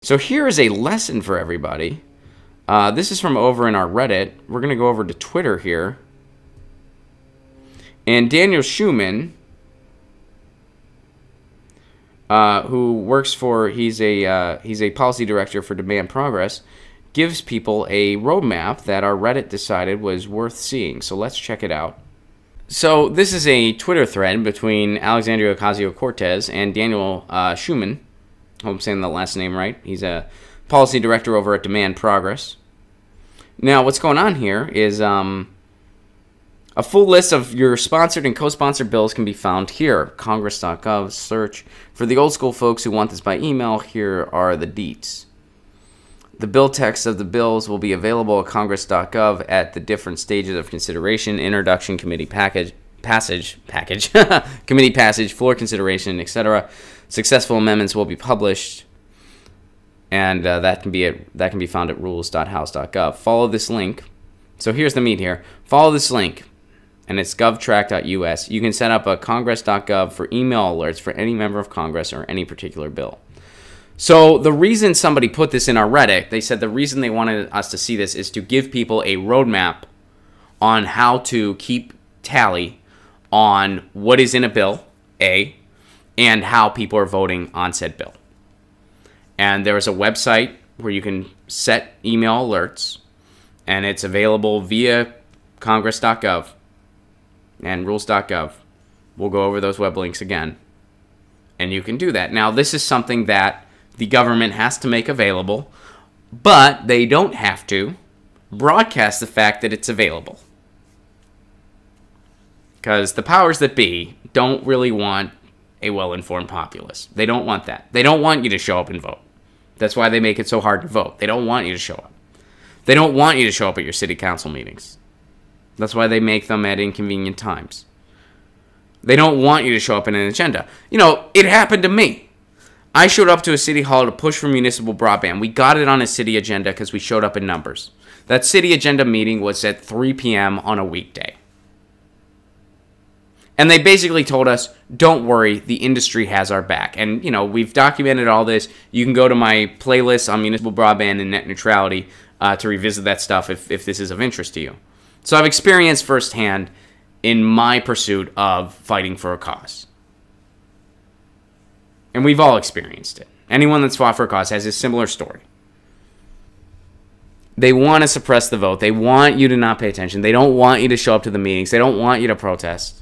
So here is a lesson for everybody. This is from over in our Reddit. We're going to go over to Twitter here. And Daniel Schumann, who works for, he's a policy director for Demand Progress, gives people a roadmap that our Reddit decided was worth seeing. So let's check it out. So this is a Twitter thread between Alexandria Ocasio-Cortez and Daniel Schumann. I hope I'm saying the last name right. He's a policy director over at Demand Progress. Now, what's going on here is a full list of your sponsored and co-sponsored bills can be found here. Congress.gov, search. For the old school folks who want this by email, here are the deets. The bill text of the bills will be available at Congress.gov at the different stages of consideration, introduction, committee passage, committee passage, floor consideration, etc. Successful amendments will be published, and that can be found at rules.house.gov. Follow this link. So here's the meat here. Follow this link, and it's govtrack.us. You can set up a congress.gov for email alerts for any member of Congress or any particular bill. So the reason somebody put this in our Reddit, they said the reason they wanted us to see this is to give people a roadmap on how to keep tally on what is in a bill, A, and how people are voting on said bill. And there is a website where you can set email alerts, and it's available via congress.gov and rules.gov. We'll go over those web links again, and you can do that. Now, this is something that the government has to make available, but they don't have to broadcast the fact that it's available. Because the powers that be don't really want a well-informed populace. They don't want that. They don't want you to show up and vote. That's why they make it so hard to vote. They don't want you to show up. They don't want you to show up at your city council meetings. That's why they make them at inconvenient times. They don't want you to show up in an agenda. You know, it happened to me. I showed up to a city hall to push for municipal broadband. We got it on a city agenda because we showed up in numbers. That city agenda meeting was at 3 p.m. on a weekday. And they basically told us, don't worry, the industry has our back. And, you know, we've documented all this. You can go to my playlist on municipal broadband and net neutrality to revisit that stuff if this is of interest to you. So I've experienced firsthand in my pursuit of fighting for a cause. And we've all experienced it. Anyone that's fought for a cause has a similar story. They want to suppress the vote. They want you to not pay attention. They don't want you to show up to the meetings. They don't want you to protest.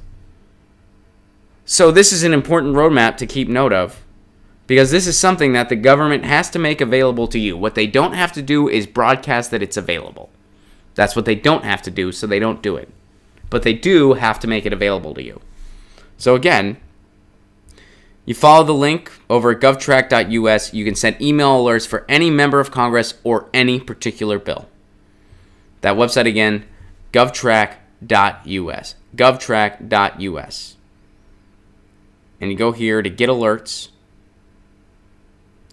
So this is an important roadmap to keep note of, because this is something that the government has to make available to you. What they don't have to do is broadcast that it's available. That's what they don't have to do, so they don't do it. But they do have to make it available to you. So again, you follow the link over at govtrack.us. You can send email alerts for any member of Congress or any particular bill. That website again, govtrack.us. Govtrack.us. And you go here to get alerts.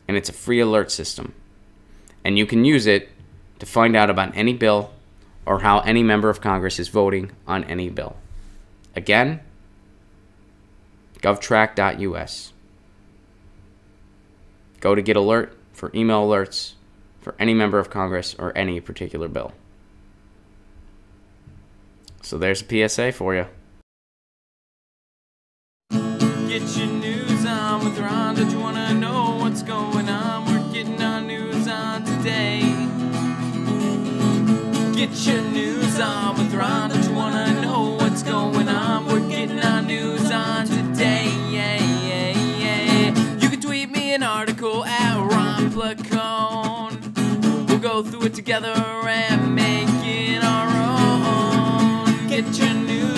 And it's a free alert system. And you can use it to find out about any bill or how any member of Congress is voting on any bill. Again, govtrack.us. Go to get alert for email alerts for any member of Congress or any particular bill. So there's a PSA for you. Get your news on with Ron. Don't you want to know what's going on? We're getting our news on today. Get your news on with Ron. Don't you want to know what's going on? We're getting our news on today. You can tweet me an article at Ron Placone. We'll go through it together and make it our own. Get your news